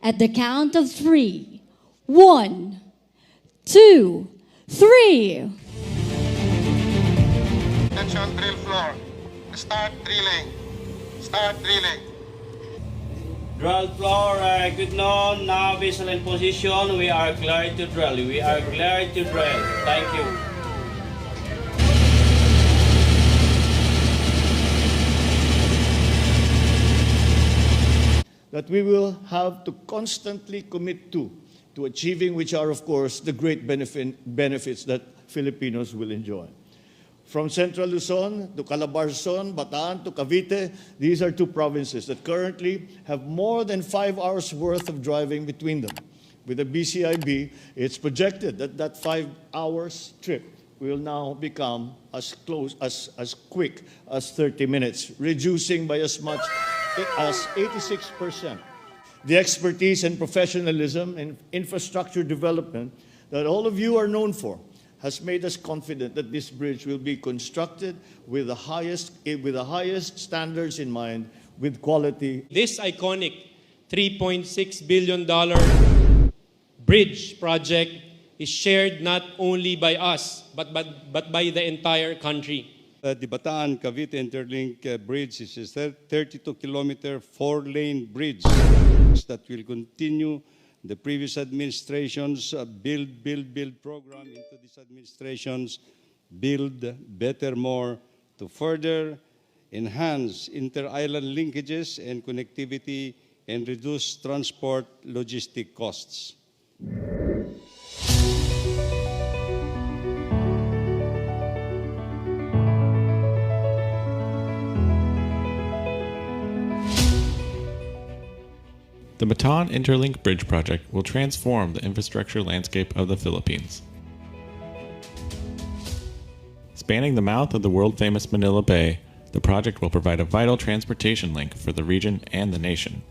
At the count of 3. 1, 2, 3. Attention drill floor. Start drilling. Start drilling. Drill floor, good noon. Now visual in position. We are clear to drill. We are clear to drill. Thank you. That we will have to constantly commit to achieving, which are, of course, the great benefits that Filipinos will enjoy. From Central Luzon to Calabarzon, Bataan to Cavite, these are two provinces that currently have more than 5 hours worth of driving between them. With the BCIB, it's projected that that 5 hours trip will now become as quick as 30 minutes, reducing by as much as 86%. The expertise and professionalism in infrastructure development that all of you are known for has made us confident that this bridge will be constructed with the highest standards in mind, with quality. This iconic $3.6 billion bridge project is shared not only by us, but by the entire country. The Bataan-Cavite Interlink Bridge is a 32-kilometer, 4-lane bridge that will continue the previous administration's build program into this administration's Build Better More to further enhance inter-island linkages and connectivity and reduce transport logistic costs. The Bataan Interlink Bridge project will transform the infrastructure landscape of the Philippines. Spanning the mouth of the world-famous Manila Bay, the project will provide a vital transportation link for the region and the nation.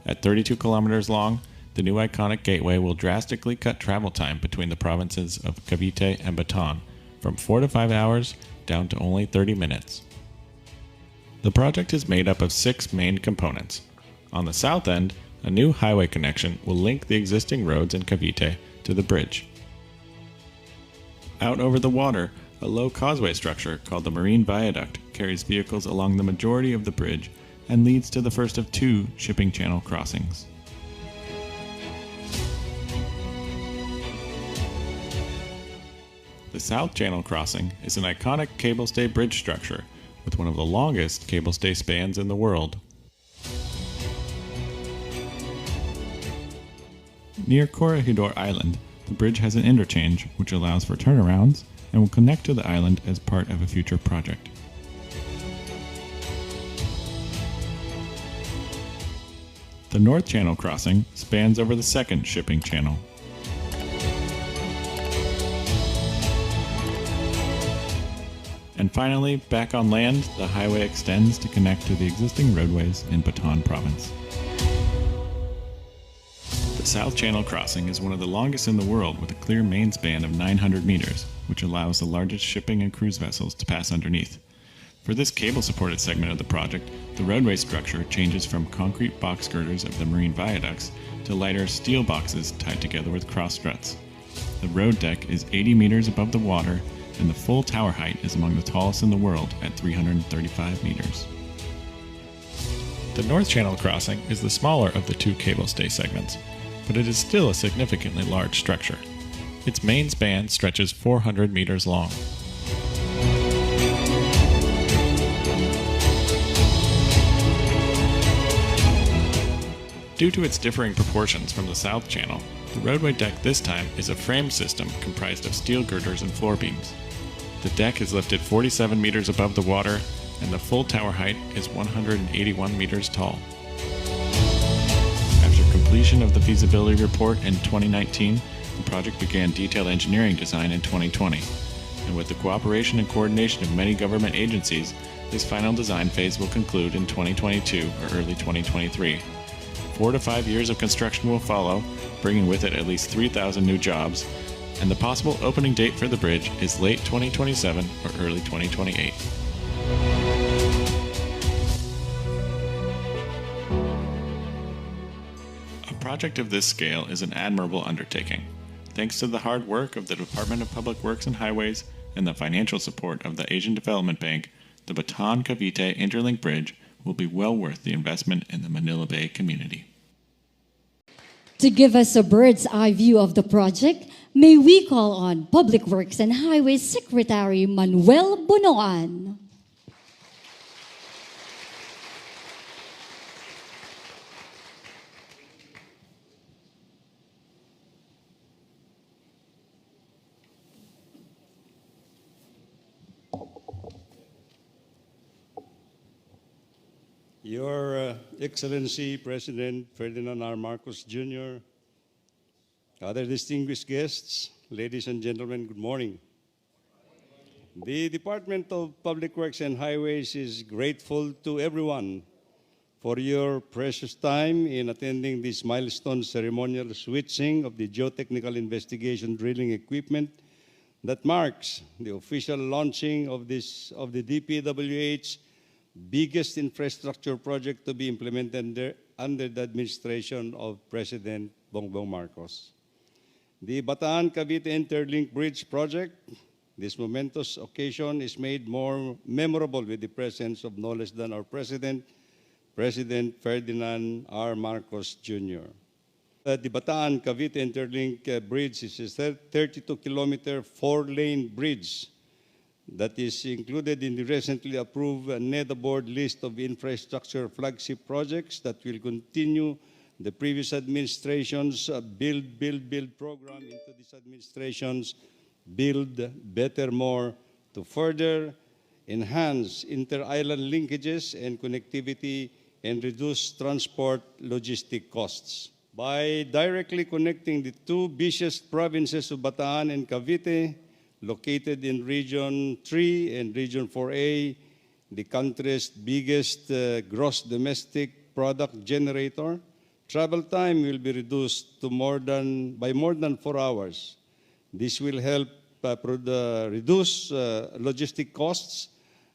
At 32 kilometers long, the new iconic gateway will drastically cut travel time between the provinces of Cavite and Bataan from 4 to 5 hours down to only 30 minutes. The project is made up of 6 main components. On the south end, a new highway connection will link the existing roads in Cavite to the bridge. Out over the water, a low causeway structure called the Marine Viaduct carries vehicles along the majority of the bridge and leads to the first of 2 shipping channel crossings. The South Channel Crossing is an iconic cable stay bridge structure with one of the longest cable stay spans in the world. Near Corregidor Island, the bridge has an interchange which allows for turnarounds and will connect to the island as part of a future project. The North Channel Crossing spans over the second shipping channel. And finally, back on land, the highway extends to connect to the existing roadways in Bataan Province. The South Channel Crossing is one of the longest in the world with a clear main span of 900 meters, which allows the largest shipping and cruise vessels to pass underneath. For this cable-supported segment of the project, the roadway structure changes from concrete box girders of the marine viaducts to lighter steel boxes tied together with cross struts. The road deck is 80 meters above the water, and the full tower height is among the tallest in the world at 335 meters. The North Channel Crossing is the smaller of the 2 cable stay segments, but it is still a significantly large structure. Its main span stretches 400 meters long. Due to its differing proportions from the South Channel, the roadway deck this time is a frame system comprised of steel girders and floor beams. The deck is lifted 47 meters above the water, and the full tower height is 181 meters tall. After completion of the feasibility report in 2019, the project began detailed engineering design in 2020. And with the cooperation and coordination of many government agencies, this final design phase will conclude in 2022 or early 2023. 4 to 5 years of construction will follow, bringing with it at least 3,000 new jobs, and the possible opening date for the bridge is late 2027 or early 2028. A project of this scale is an admirable undertaking. Thanks to the hard work of the Department of Public Works and Highways and the financial support of the Asian Development Bank, the Bataan Cavite Interlink Bridge will be well worth the investment in the Manila Bay community. To give us a bird's eye view of the project, may we call on Public Works and Highways Secretary Manuel Bunoan. Your Excellency President Ferdinand R. Marcos Jr., other distinguished guests, ladies and gentlemen, good morning. The Department of Public Works and Highways is grateful to everyone for your precious time in attending this milestone ceremonial switching of the geotechnical investigation drilling equipment that marks the official launching of the DPWH biggest infrastructure project to be implemented under the administration of President Bongbong Marcos. The Bataan Cavite Interlink Bridge project, this momentous occasion is made more memorable with the presence of no less than our President, President Ferdinand R. Marcos Jr. The Bataan Cavite Interlink Bridge is a 32-kilometer, 4-lane bridge that is included in the recently approved NEDA board list of infrastructure flagship projects that will continue the previous administration's Build program into this administration's Build Better More to further enhance inter-island linkages and connectivity and reduce transport logistic costs. By directly connecting the two busiest provinces of Bataan and Cavite, located in Region 3 and Region 4A, the country's biggest gross domestic product generator, travel time will be reduced to by more than 4 hours. This will help reduce logistic costs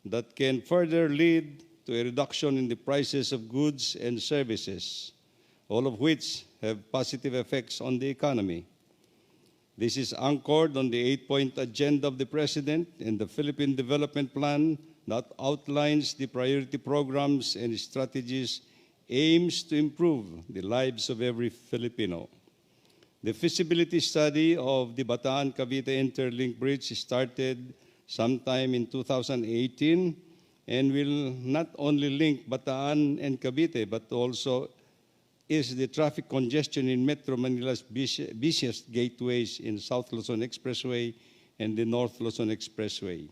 that can further lead to a reduction in the prices of goods and services, all of which have positive effects on the economy. This is anchored on the 8-point agenda of the President and the Philippine Development Plan that outlines the priority programs and strategies aims to improve the lives of every Filipino. The feasibility study of the Bataan Cavite Interlink Bridge started sometime in 2018 and will not only link Bataan and Cavite but also is the traffic congestion in Metro Manila's busiest gateways in South Luzon Expressway and the North Luzon Expressway.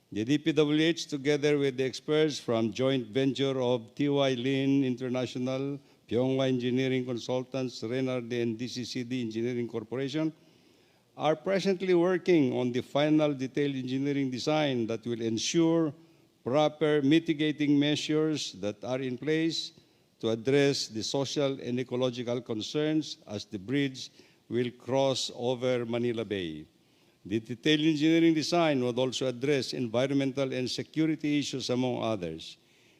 The DPWH, together with the experts from joint venture of TY Lin International, Pyonghwa Engineering Consultants, Renarde, and DCCD Engineering Corporation, are presently working on the final detailed engineering design that will ensure proper mitigating measures that are in place to address the social and ecological concerns as the bridge will cross over Manila Bay. The detailed engineering design would also address environmental and security issues, among others.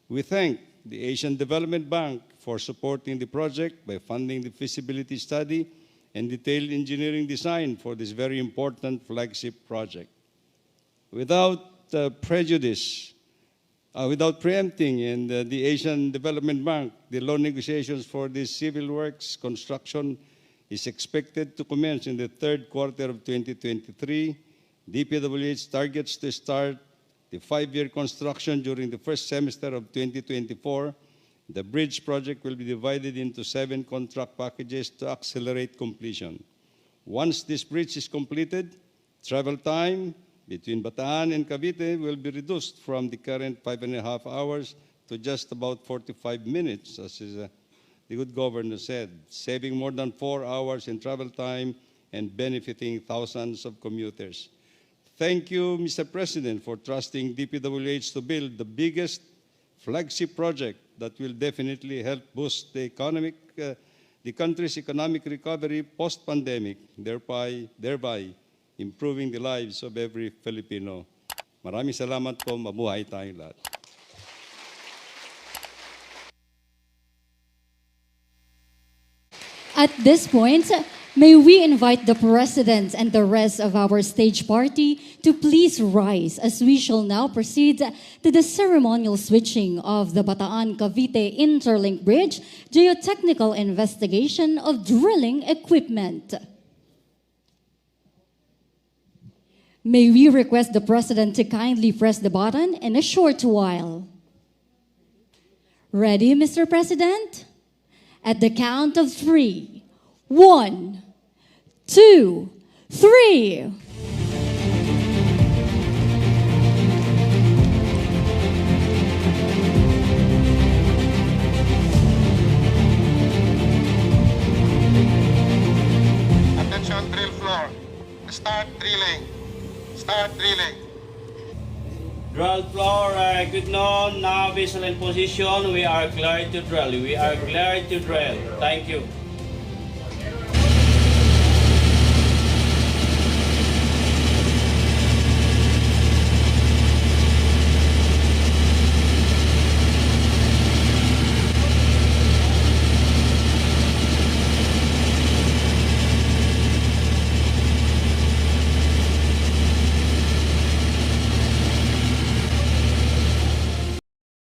We thank the Asian Development Bank for supporting the project by funding the feasibility study and detailed engineering design for this very important flagship project. Without preempting and the Asian Development Bank, the loan negotiations for this civil works construction is expected to commence in the third quarter of 2023. DPWH targets to start the 5-year construction during the first semester of 2024. The bridge project will be divided into 7 contract packages to accelerate completion. Once this bridge is completed, travel time between Bataan and Cavite will be reduced from the current 5.5 hours to just about 45 minutes, as the good governor said, saving more than 4 hours in travel time and benefiting thousands of commuters. Thank you, Mr. President, for trusting DPWH to build the biggest flagship project that will definitely help boost the country's economic recovery post-pandemic, thereby improving the lives of every Filipino. Maraming salamat po, mabuhay tayong lahat. At this point, may we invite the President and the rest of our stage party to please rise as we shall now proceed to the ceremonial switching of the Bataan Cavite Interlink Bridge geotechnical investigation of drilling equipment. May we request the President to kindly press the button in a short while. Ready, Mr. President? At the count of 3. 1, 2, 3. Attention drill floor. Start drilling. Start drilling. Drill floor, good noon. Now visual in position. We are clear to drill. We are clear to drill. Thank you.